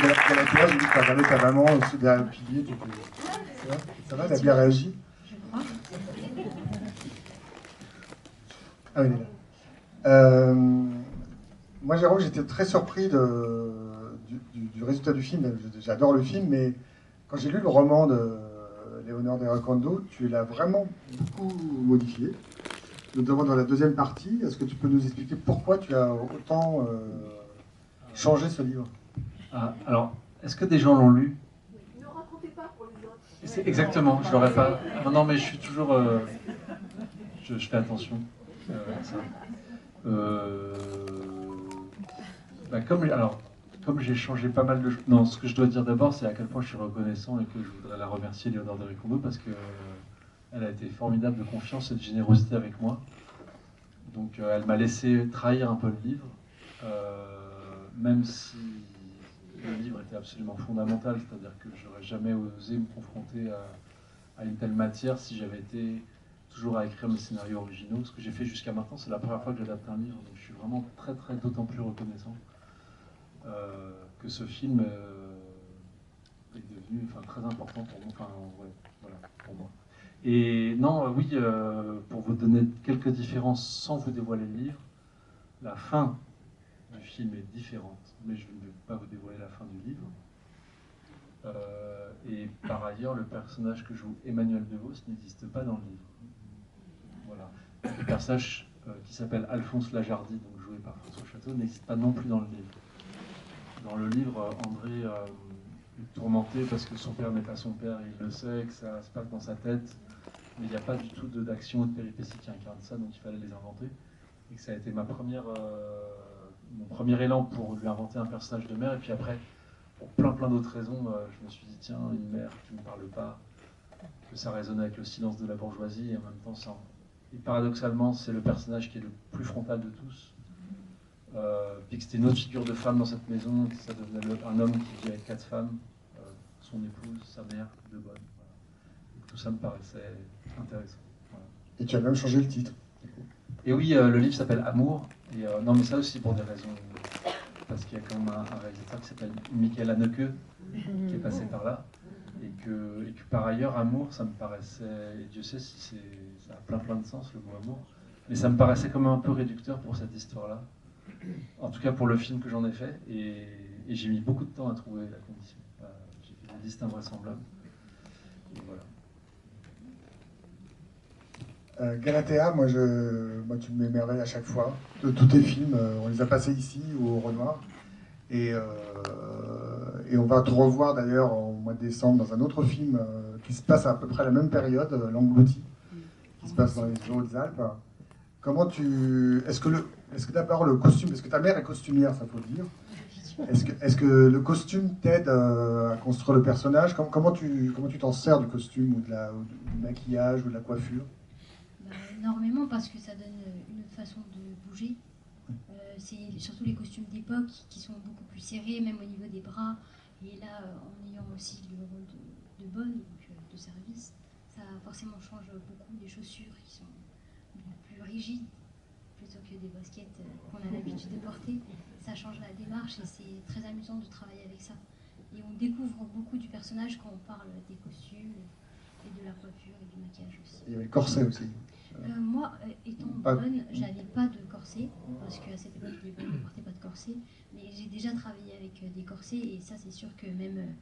Galatea, j'ai vu que tu as regardé ta maman aussi derrière le pilier. Ça va, elle a bien réagi? Ah oui, elle est là. Moi, Jérôme, j'étais très surpris du résultat du film. J'adore le film, mais quand j'ai lu le roman de Léonore de Recondo, tu l'as vraiment beaucoup modifié, notamment dans la deuxième partie. Est-ce que tu peux nous expliquer pourquoi tu as autant changé ce livre? Alors, est-ce que des gens l'ont lu? Ne racontez pas pour les autres. Exactement, je l'aurais pas. Non, mais je suis toujours. Je fais attention à ça. Euh, comme j'ai changé pas mal de choses. Non, ce que je dois dire d'abord, c'est à quel point je suis reconnaissant et que je voudrais la remercier, Léonore de Recondo, parce que elle a été formidable de confiance et de générosité avec moi. Donc, elle m'a laissé trahir un peu le livre, même si le livre était absolument fondamental, c'est-à-dire que j'aurais jamais osé me confronter à une telle matière si j'avais été toujours à écrire mes scénarios originaux. Ce que j'ai fait jusqu'à maintenant, c'est la première fois que j'adapte un livre, donc je suis vraiment d'autant plus reconnaissant que ce film est devenu très important pour moi. Voilà, pour moi. Et non, oui, pour vous donner quelques différences sans vous dévoiler le livre, la fin du film est différente, mais je ne vais pas vous dévoiler la fin du livre. Et par ailleurs, le personnage que joue Emmanuel DeVos n'existe pas dans le livre. Voilà. Le personnage qui s'appelle Alphonse Lajardy, donc joué par François Château, n'existe pas non plus dans le livre. Dans le livre, André est tourmenté parce que son père n'est pas son père, il le sait, que ça se passe dans sa tête, mais il n'y a pas du tout d'action ou de péripéties qui incarnent ça, donc il fallait les inventer. Et que ça a été mon premier élan pour lui inventer un personnage de mère, et puis après, pour plein d'autres raisons, je me suis dit, tiens, une mère qui ne parle pas, que ça résonne avec le silence de la bourgeoisie, et en même temps, et paradoxalement, c'est le personnage qui est le plus frontal de tous. Puis que c'était une autre figure de femme dans cette maison, que ça devenait un homme qui vit avec 4 femmes, son épouse, sa mère, 2 bonnes. Voilà. Tout ça me paraissait intéressant. Voilà. Et tu as même changé le titre. Et oui, le livre s'appelle Amour. Et non, mais ça aussi pour des raisons. Parce qu'il y a quand même un réalisateur qui s'appelle Michael Haneke qui est passé par là. Et que par ailleurs, Amour, ça me paraissait. Et Dieu sait si ça a plein de sens, le mot amour. Mais ça me paraissait quand même un peu réducteur pour cette histoire-là. En tout cas pour le film que j'en ai fait. Et j'ai mis beaucoup de temps à trouver la condition. J'ai fait des listes invraisemblables. Et voilà. Galatea, moi tu m'émerveilles à chaque fois. De tous tes films, on les a passés ici ou au Renoir. Et on va te revoir d'ailleurs au mois de décembre dans un autre film qui se passe à peu près à la même période, L'Englouti, qui se passe dans les Hautes-Alpes. Comment est-ce que d'abord le costume, parce que ta mère est costumière, ça faut le dire. Est-ce que le costume t'aide à construire le personnage? Comment tu t'en sers du costume ou du maquillage ou de la coiffure? Énormément, parce que ça donne une autre façon de bouger. C'est surtout les costumes d'époque qui sont beaucoup plus serrés, même au niveau des bras. Et là, en ayant aussi le rôle de bonne, donc de service, ça forcément change beaucoup des chaussures qui sont plus rigides, plutôt que des baskets qu'on a l'habitude de porter. Ça change la démarche et c'est très amusant de travailler avec ça. Et on découvre beaucoup du personnage quand on parle des costumes et de la coiffure et du maquillage aussi. Il y avait le corset aussi. Moi, étant bonne, j'avais pas de corset, parce qu'à cette époque, les bonnes ne portaient pas de corset. Mais j'ai déjà travaillé avec des corsets, et ça, c'est sûr que même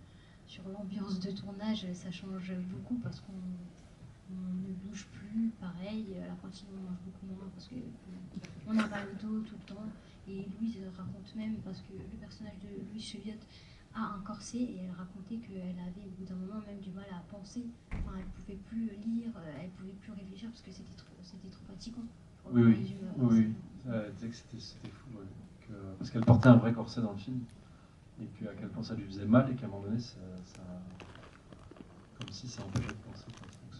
sur l'ambiance de tournage, ça change beaucoup, parce qu'on ne bouge plus pareil. À la cantine, on mange beaucoup moins, parce qu'on a mal au dos tout le temps. Et Louise raconte même, parce que le personnage de Louise Cheviot a un corset, et elle racontait qu'elle avait au bout d'un moment même du mal à penser. Enfin, elle pouvait plus lire, elle pouvait plus réfléchir parce que c'était trop fatigant. Oui. Elle disait que c'était fou, ouais. Parce qu'elle portait un vrai corset dans le film, et qu'à quel point ça lui faisait mal, et qu'à un moment donné, comme si ça empêchait de penser.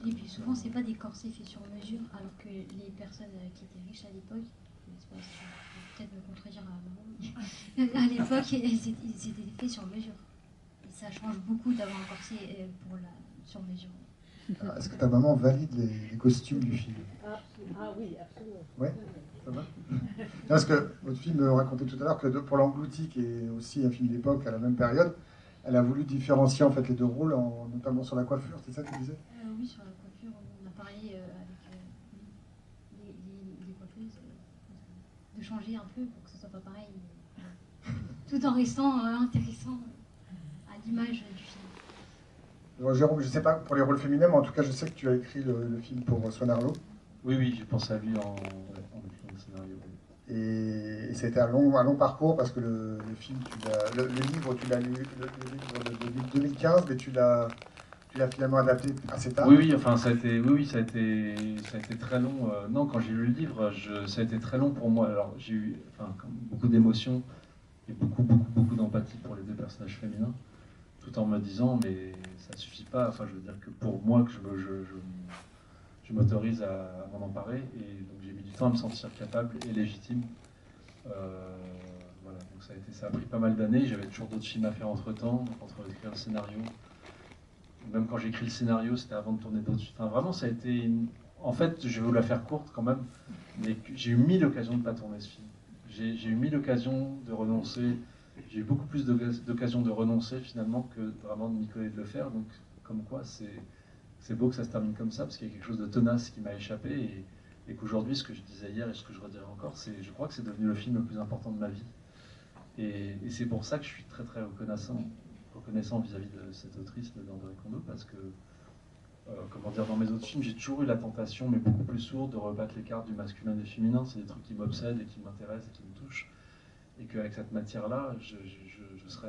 Et puis souvent, c'est pas des corsets faits sur mesure, alors que les personnes qui étaient riches à l'époque, je vais peut-être me contredire à maman, à l'époque, ils étaient faits sur mesure. Et ça change beaucoup d'avoir un corset sur mesure. Est-ce que ta maman valide les costumes du film? Ah oui, absolument. Ouais. Ça va. Parce que votre film racontait tout à l'heure que pour l'Englouti, qui est aussi un film d'époque à la même période, elle a voulu différencier en fait les deux rôles, notamment sur la coiffure, c'est ça que tu disais? Oui, sur la coiffure, on a parlé avec les coiffeuses de changer un peu pour que ce soit pas pareil, tout en restant intéressant à l'image du film. Alors, Jérôme, je sais pas pour les rôles féminins, mais en tout cas, je sais que tu as écrit le film pour Swan Arlo. Oui, j'ai pensé à lui en écrivant le scénario. Oui. Et c'était un long parcours parce que le livre, tu l'as lu, le livre de 2015, mais tu l'as finalement adapté assez tard. Oui, enfin, ça a été très long. Non, quand j'ai lu le livre, ça a été très long pour moi. Alors, j'ai eu beaucoup d'émotions et beaucoup d'empathie pour les deux personnages féminins, tout en me disant, mais ça suffit pas. Enfin, je veux dire que pour moi, que je m'autorise à m'en emparer, et donc j'ai mis du temps à me sentir capable et légitime. Voilà, donc ça a pris pas mal d'années. J'avais toujours d'autres films à faire entre-temps, entre écrire le scénario. Même quand j'ai écrit le scénario, c'était avant de tourner d'autres films. Enfin, vraiment, ça a été... En fait, je vais vous la faire courte quand même, mais j'ai eu 1000 occasions de ne pas tourner ce film. J'ai eu 1000 occasions de renoncer. J'ai eu beaucoup plus d'occasions de renoncer finalement que vraiment de m'y coller de le faire. Donc, comme quoi, c'est beau que ça se termine comme ça, parce qu'il y a quelque chose de tenace qui m'a échappé, et qu'aujourd'hui, ce que je disais hier et ce que je redirai encore, je crois que c'est devenu le film le plus important de ma vie. Et c'est pour ça que je suis très très reconnaissant vis-à-vis de cette autrice d'André Kondo, parce que, comment dire, dans mes autres films, j'ai toujours eu la tentation, mais beaucoup plus sourde, de rebattre les cartes du masculin et du féminin. C'est des trucs qui m'obsèdent et qui m'intéressent et qui me touchent. Et qu'avec cette matière-là,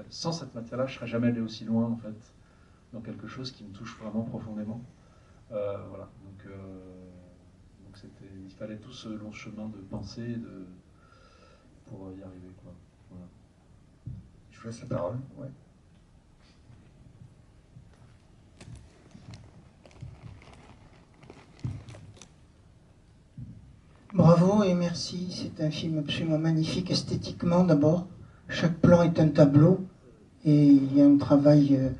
sans cette matière-là, je ne serais jamais allé aussi loin, en fait, dans quelque chose qui me touche vraiment profondément. Voilà, donc il fallait tout ce long chemin de pensée pour y arriver, quoi. Voilà. Je vous laisse la parole. Ouais. Bravo et merci, c'est un film absolument magnifique esthétiquement d'abord. Chaque plan est un tableau et il y a un travail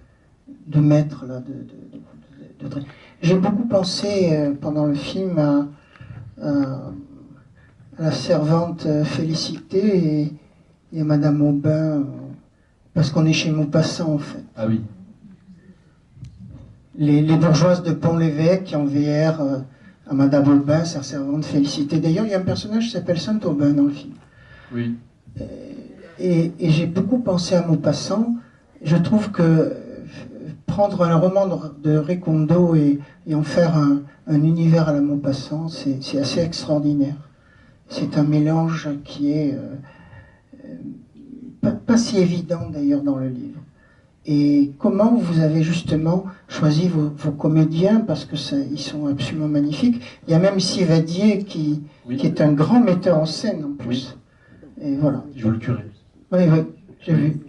de maître là. J'ai beaucoup pensé pendant le film à la servante Félicité et à Madame Aubin, parce qu'on est chez Maupassant en fait. Ah oui. Les bourgeoises de Pont-l'Évêque en VR à Madame Aubin, sa servante Félicité. D'ailleurs, il y a un personnage qui s'appelle Saint-Aubin dans le film. Oui. Et j'ai beaucoup pensé à Maupassant. Je trouve que prendre un roman de Recondo et en faire un univers à la Maupassant, c'est assez extraordinaire. C'est un mélange qui est pas si évident d'ailleurs dans le livre. Et comment vous avez justement choisi vos comédiens, parce que ils sont absolument magnifiques. Il y a même Sivadier qui est un grand metteur en scène en plus. Oui. Et voilà. Il joue le curé. Oui, j'ai vu.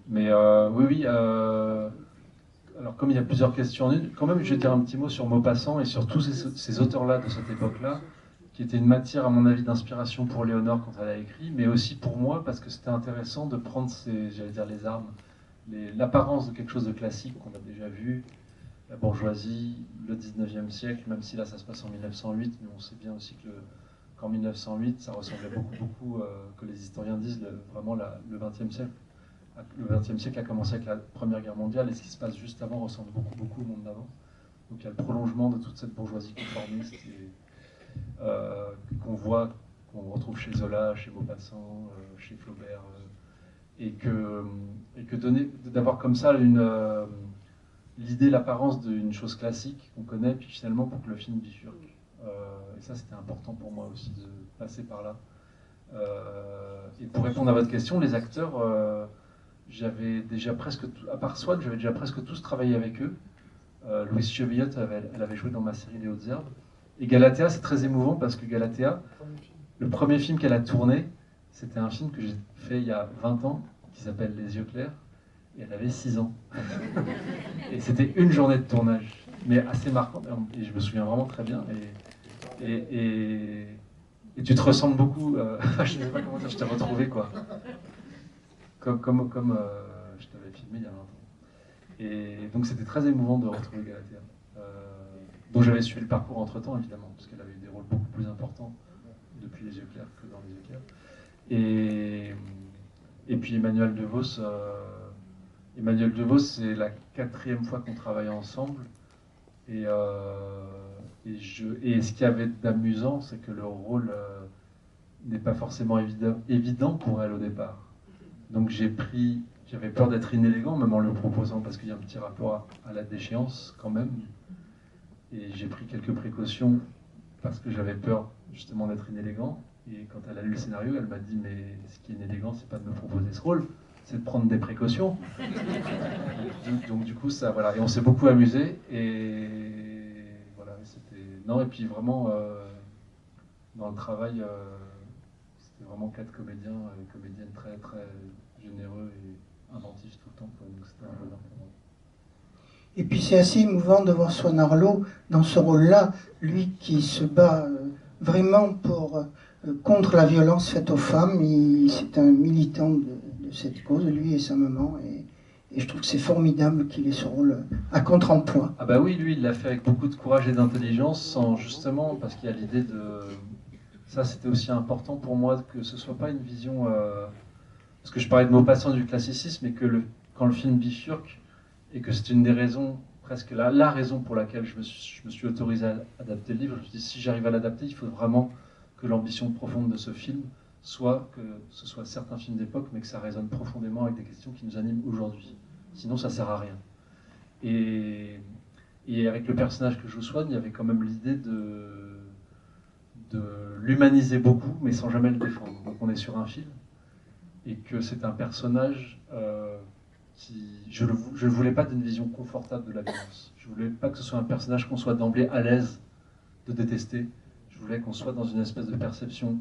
Mais oui. Alors comme il y a plusieurs questions en une, quand même je vais dire un petit mot sur Maupassant et sur tous ces auteurs-là de cette époque-là, qui était une matière à mon avis d'inspiration pour Léonore quand elle a écrit, mais aussi pour moi parce que c'était intéressant de prendre les armes, l'apparence de quelque chose de classique qu'on a déjà vu, la bourgeoisie, le 19e siècle, même si là ça se passe en 1908, mais on sait bien aussi qu'en 1908 ça ressemblait beaucoup, que les historiens disent, vraiment le 20e siècle. Le 20e siècle a commencé avec la Première Guerre mondiale, et ce qui se passe juste avant ressemble beaucoup au monde d'avant. Donc il y a le prolongement de toute cette bourgeoisie conformiste qu'on retrouve chez Zola, chez Maupassant, chez Flaubert, et que d'avoir comme ça l'idée, l'apparence d'une chose classique qu'on connaît, puis finalement pour que le film bifurque. Et ça c'était important pour moi aussi de passer par là. Et pour répondre à votre question, les acteurs, j'avais déjà presque, à part Swann, j'avais déjà presque tous travaillé avec eux. Louise Chevillotte, elle avait joué dans ma série Les Hautes Herbes. Et Galatea, c'est très émouvant parce que Galatea, le premier film qu'elle a tourné, c'était un film que j'ai fait il y a 20 ans, qui s'appelle Les Yeux Clairs, et elle avait 6 ans. Et c'était une journée de tournage, mais assez marquante, et je me souviens vraiment très bien. Et tu te ressembles beaucoup, je ne sais pas comment dire, je t'ai retrouvé quoi. Comme je t'avais filmé il y a 20 ans. Et donc c'était très émouvant de retrouver Galatea, dont j'avais suivi le parcours entre-temps évidemment, parce qu'elle avait eu des rôles beaucoup plus importants depuis Les Yeux clairs que dans Les Yeux clairs. Et puis Emmanuel DeVos, c'est la 4e fois qu'on travaille ensemble. Et ce qu'il y avait d'amusant, c'est que le rôle n'est pas forcément évident pour elle au départ. Donc j'avais peur d'être inélégant, même en le proposant, parce qu'il y a un petit rapport à la déchéance quand même. Et j'ai pris quelques précautions parce que j'avais peur justement d'être inélégant. Et quand elle a lu le scénario, elle m'a dit « Mais ce qui est inélégant, c'est pas de me proposer ce rôle, c'est de prendre des précautions. » Donc du coup, ça, voilà. Et on s'est beaucoup amusé. Et voilà, c'était... Non, et puis vraiment, dans le travail, c'était vraiment 4 comédiens et comédiennes très, très généreux et inventifs tout le temps. Donc c'était un bonheur pour moi. Et puis c'est assez émouvant de voir Swan Arlo dans ce rôle-là, lui qui se bat vraiment contre la violence faite aux femmes. C'est un militant de cette cause, lui et sa maman. Et je trouve que c'est formidable qu'il ait ce rôle à contre-emploi. Ah bah oui, lui, il l'a fait avec beaucoup de courage et d'intelligence, sans justement, parce qu'il y a l'idée de... Ça, c'était aussi important pour moi, que ce soit pas une vision... Parce que je parlais de Maupassant du classicisme, et que quand le film bifurque, et que c'est une des raisons, presque la raison pour laquelle je me suis autorisé à adapter le livre, je me suis dit, si j'arrive à l'adapter, il faut vraiment que l'ambition profonde de ce film soit que ce soit certains films d'époque, mais que ça résonne profondément avec des questions qui nous animent aujourd'hui. Sinon, ça sert à rien. Et avec le personnage que je soigne, il y avait quand même l'idée de l'humaniser beaucoup, mais sans jamais le défendre. Donc on est sur un film, et que c'est un personnage qui... Je ne voulais pas d'une vision confortable de la violence. Je ne voulais pas que ce soit un personnage qu'on soit d'emblée à l'aise de détester. Je voulais qu'on soit dans une espèce de perception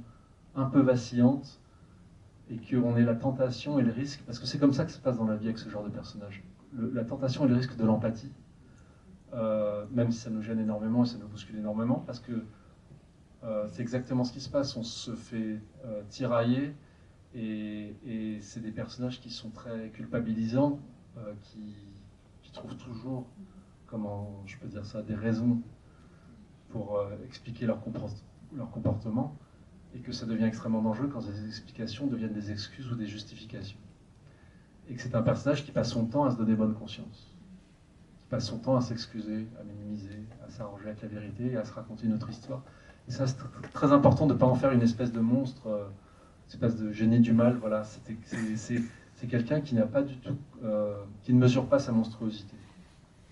un peu vacillante, et qu'on ait la tentation et le risque, parce que c'est comme ça que ça se passe dans la vie avec ce genre de personnage. La tentation et le risque de l'empathie, même si ça nous gêne énormément et ça nous bouscule énormément, parce que c'est exactement ce qui se passe. On se fait tirailler, et c'est des personnages qui sont très culpabilisants, qui trouvent toujours, comment je peux dire ça, des raisons pour expliquer leur comportement, et que ça devient extrêmement dangereux quand ces explications deviennent des excuses ou des justifications. Et que c'est un personnage qui passe son temps à se donner bonne conscience, qui passe son temps à s'excuser, à minimiser, à s'arranger avec la vérité et à se raconter une autre histoire. Et ça, c'est très important de ne pas en faire une espèce de monstre, une espèce de génie du mal. Voilà, c'est quelqu'un qui n'a pas du tout, qui ne mesure pas sa monstruosité.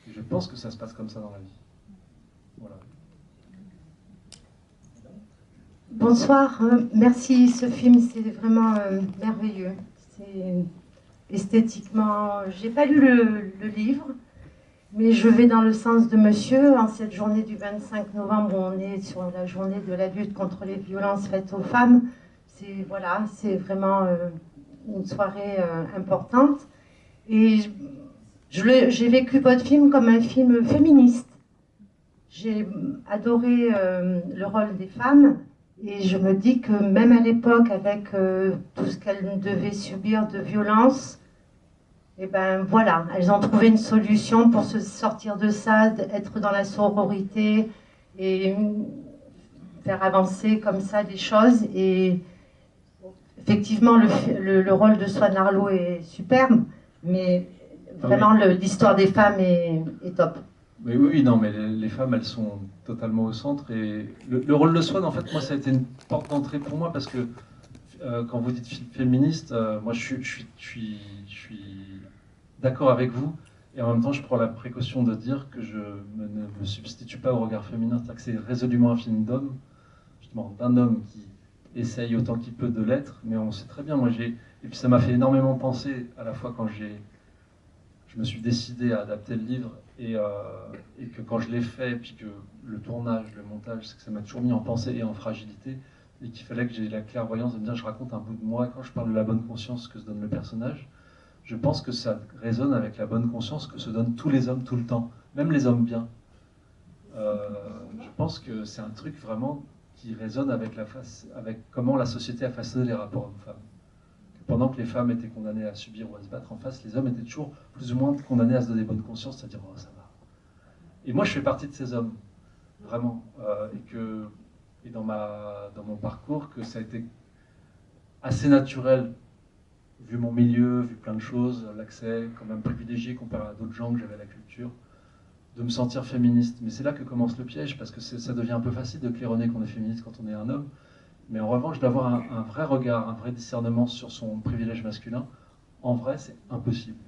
Et je pense que ça se passe comme ça dans la vie. Voilà. Bonsoir, merci. Ce film, c'est vraiment merveilleux. C'est esthétiquement... J'ai pas lu le livre, mais je vais dans le sens de monsieur. En cette journée du 25 novembre, on est sur la journée de la lutte contre les violences faites aux femmes. Voilà, c'est vraiment une soirée importante. Et j'ai vécu votre film comme un film féministe. J'ai adoré le rôle des femmes. Et je me dis que même à l'époque, avec tout ce qu'elles devaient subir de violence, et ben voilà, elles ont trouvé une solution pour se sortir de ça, être dans la sororité et faire avancer comme ça des choses. Et effectivement, le rôle de Swan Arlo est superbe, mais vraiment l'histoire des femmes est top. Mais oui, non, mais les femmes, elles sont totalement au centre. Et le rôle de Swan, en fait, moi, ça a été une porte d'entrée pour moi, parce que quand vous dites féministe, moi, je suis d'accord avec vous. Et en même temps, je prends la précaution de dire que je ne me substitue pas au regard féminin. C'est-à-dire que c'est résolument un film d'homme, justement, d'un homme qui essaye autant qu'il peut de l'être. Mais on sait très bien, et puis ça m'a fait énormément penser, à la fois quand je me suis décidé à adapter le livre, et que quand je l'ai fait, et puis que le tournage, le montage, c'est que ça m'a toujours mis en pensée et en fragilité, et qu'il fallait que j'ai la clairvoyance de me dire je raconte un bout de moi quand je parle de la bonne conscience que se donne le personnage. Je pense que ça résonne avec la bonne conscience que se donnent tous les hommes tout le temps, même les hommes bien. Je pense que c'est un truc vraiment qui résonne avec comment la société a façonné les rapports hommes-femmes. Pendant que les femmes étaient condamnées à subir ou à se battre en face, les hommes étaient toujours plus ou moins condamnés à se donner bonne conscience, c'est-à-dire oh, ça va. Et moi, je fais partie de ces hommes, vraiment, et dans mon parcours que ça a été assez naturel, vu mon milieu, vu plein de choses, l'accès quand même privilégié comparé à d'autres gens que j'avais à la culture, de me sentir féministe. Mais c'est là que commence le piège, parce que ça devient un peu facile de claironner qu'on est féministe quand on est un homme. Mais en revanche, d'avoir un vrai regard, un vrai discernement sur son privilège masculin, en vrai, c'est impossible.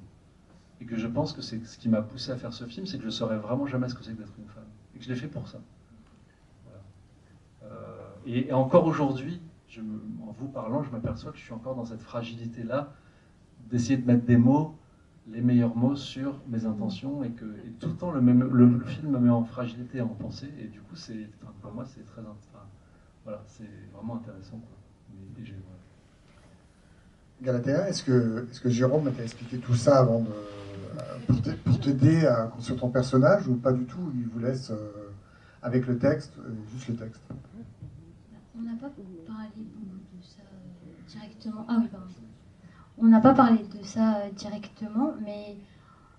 Et que je pense que c'est ce qui m'a poussé à faire ce film, c'est que je ne saurais vraiment jamais ce que c'est que d'être une femme. Et que je l'ai fait pour ça. Voilà. Et encore aujourd'hui, en vous parlant, je m'aperçois que je suis encore dans cette fragilité-là, d'essayer de mettre des mots, les meilleurs mots sur mes intentions, et tout le temps, le film me met en fragilité, en pensée, et du coup, pour moi, c'est très... voilà, c'est vraiment intéressant, quoi. Voilà. Galatea, est-ce que Jérôme t'a expliqué tout ça avant pour t'aider à construire ton personnage, ou pas du tout? Il vous laisse avec le texte, juste le texte. On n'a pas parlé de ça directement. Ah oui, pardon. On n'a pas parlé de ça directement, mais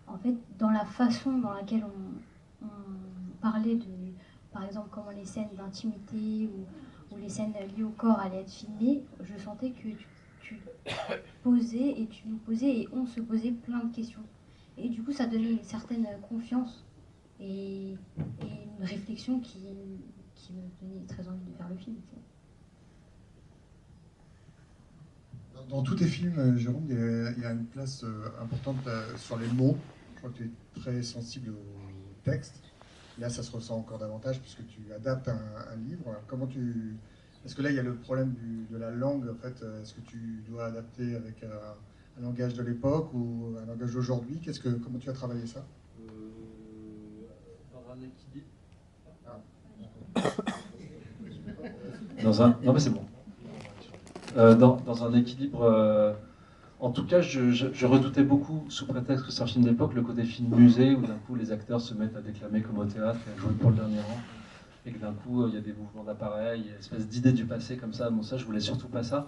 en fait, dans la façon dans laquelle on parlait de, par exemple, comment les scènes d'intimité ou les scènes liées au corps allaient être filmées, je sentais que tu posais et tu nous posais et on se posait plein de questions. Et du coup, ça donnait une certaine confiance et une réflexion qui me donnait très envie de faire le film. Dans tous tes films, Jérôme, il y a une place importante sur les mots. Je crois que tu es très sensible au texte. Là, ça se ressent encore davantage puisque tu adaptes un livre. Est-ce que là, il y a le problème de la langue, en fait? Est-ce que tu dois adapter avec un langage de l'époque ou un langage d'aujourd'hui? Comment tu as travaillé ça? Dans un équilibre. Non, mais c'est bon. Dans un équilibre. En tout cas, je redoutais beaucoup, sous prétexte que c'est un film d'époque, le côté film musée, où d'un coup les acteurs se mettent à déclamer comme au théâtre et à jouer pour le dernier rang, et que d'un coup il y a des mouvements d'appareil, il y a une espèce d'idée du passé comme ça. Bon, ça, je voulais surtout pas ça,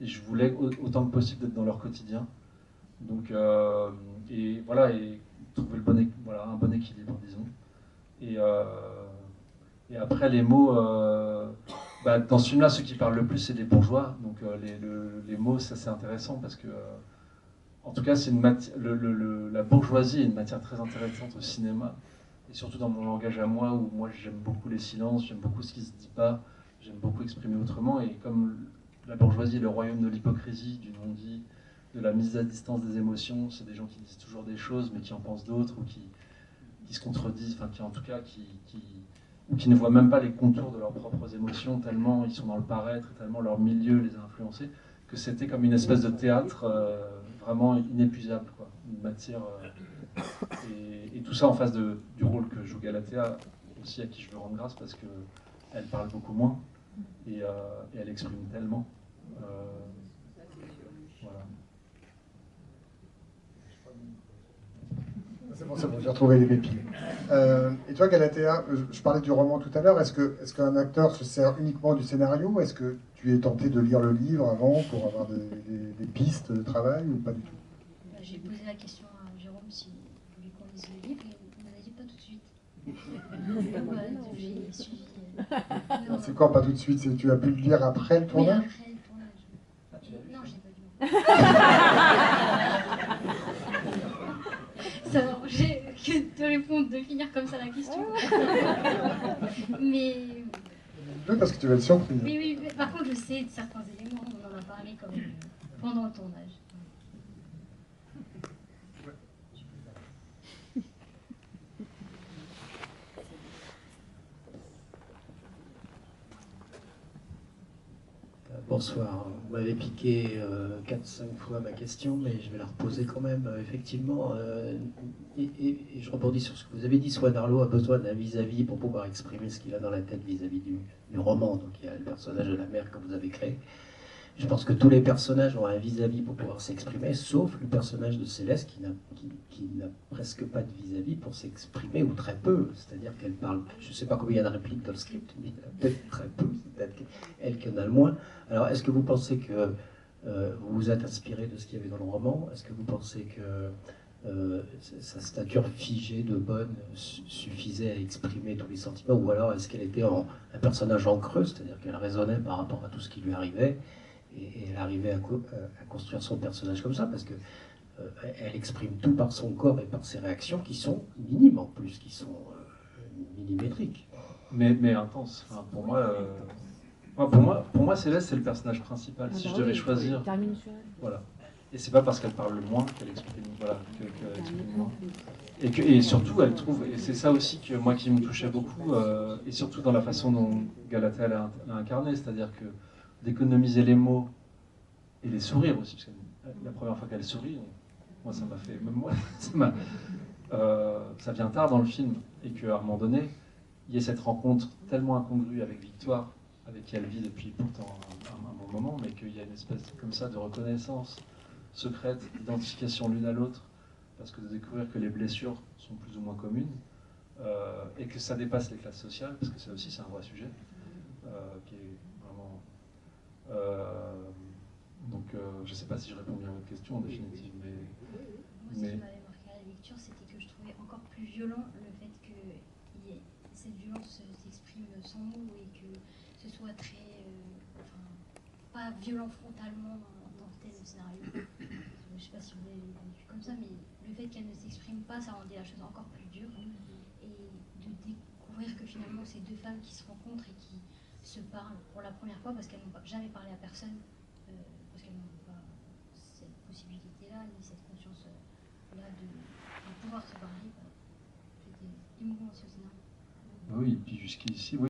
et je voulais autant que possible d'être dans leur quotidien. Donc, et voilà, et trouver un bon équilibre, disons. Et après, les mots. Dans ce film-là, ceux qui parlent le plus, c'est les bourgeois. Donc les mots, ça c'est intéressant parce que, en tout cas, la bourgeoisie est une matière très intéressante au cinéma. Et surtout dans mon langage à moi, où moi j'aime beaucoup les silences, j'aime beaucoup ce qui se dit pas, j'aime beaucoup exprimer autrement. Et comme la bourgeoisie est le royaume de l'hypocrisie, du non-dit, de la mise à distance des émotions, c'est des gens qui disent toujours des choses mais qui en pensent d'autres ou qui se contredisent, enfin qui en tout cas ou qui ne voient même pas les contours de leurs propres émotions, tellement ils sont dans le paraître, et tellement leur milieu les a influencés, que c'était comme une espèce de théâtre vraiment inépuisable, quoi. Une matière... et tout ça en face du rôle que joue Galatea, aussi à qui je veux rendre grâce, parce qu'elle parle beaucoup moins, et elle exprime tellement. Voilà. C'est bon, j'ai retrouvé les pépines. Et toi, Galatea, je parlais du roman tout à l'heure. Est-ce qu'un acteur se sert uniquement du scénario, ou est-ce que tu es tenté de lire le livre avant pour avoir des pistes de travail, ou pas du tout? J'ai posé la question à Jérôme s'il voulait qu'on lise le livre, et il m'a dit pas tout de suite. Voilà, j'ai suivi. C'est quand pas tout de suite? Tu as pu le lire après le tournage? Oui, après le tournage. Non, j'ai pas lu. Ça va m'arranger que de répondre, de finir comme ça la question. Mais... Oui, parce que tu vas être surpris. Oui, mais par contre, je sais de certains éléments, on en a parlé quand même pendant le tournage. Bonsoir. Vous m'avez piqué 4-5 fois ma question, mais je vais la reposer quand même. Effectivement, et je rebondis sur ce que vous avez dit. Swan Arlo a besoin d'un vis-à-vis pour pouvoir exprimer ce qu'il a dans la tête vis-à-vis du roman. Donc il y a le personnage de la mère que vous avez créé. Je pense que tous les personnages ont un vis-à-vis pour pouvoir s'exprimer, sauf le personnage de Céleste qui n'a presque pas de vis-à-vis pour s'exprimer, ou très peu. C'est-à-dire qu'elle parle, je ne sais pas combien il y a de répliques dans le script, mais peut-être très peu, c'est peut-être elle qui en a le moins. Alors, est-ce que vous pensez que vous vous êtes inspiré de ce qu'il y avait dans le roman? Est-ce que vous pensez que sa stature figée de bonne suffisait à exprimer tous les sentiments, ou alors est-ce qu'elle était un personnage en creux, c'est-à-dire qu'elle raisonnait par rapport à tout ce qui lui arrivait, et elle arrivait à construire son personnage comme ça, parce que elle exprime tout par son corps et par ses réactions qui sont minimes en plus, qui sont millimétriques. Mais intense. Enfin, pour moi, Céleste, c'est le personnage principal. Si je devais choisir, voilà. Et c'est pas parce qu'elle parle le moins qu'elle exprime, voilà, qu'elle exprime moins. Et surtout, elle trouve, et c'est ça aussi que moi qui me touchait beaucoup, et surtout dans la façon dont Galatée l'a incarné, c'est-à-dire que d'économiser les mots et les sourires aussi, parce que la première fois qu'elle sourit, moi ça m'a fait, même moi, ça vient tard dans le film, et qu'à un moment donné, il y ait cette rencontre tellement incongrue avec Victoire, avec qui elle vit depuis pourtant un bon moment, mais qu'il y a une espèce comme ça de reconnaissance secrète, d'identification l'une à l'autre, parce que de découvrir que les blessures sont plus ou moins communes, et que ça dépasse les classes sociales, parce que ça aussi c'est un vrai sujet, qui est vraiment... donc je ne sais pas si je réponds bien à votre question en définitive, mais... Moi, ce qui m'avait marqué à la lecture, c'était que je trouvais encore plus violent le fait que cette violence s'exprime sans mots et que ce soit très... pas violent frontalement en tant que tel le scénario. Je ne sais pas si vous l'avez vécu comme ça, mais le fait qu'elle ne s'exprime pas, ça rendait la chose encore plus dure. Et de découvrir que finalement, ces deux femmes qui se rencontrent et qui se parlent pour la première fois, parce qu'elles n'ont jamais parlé à personne, parce qu'elles n'ont pas cette possibilité-là, ni cette conscience-là de pouvoir se parler, c'était émouvant aussi au scénario. Oui, et puis jusqu'ici, oui.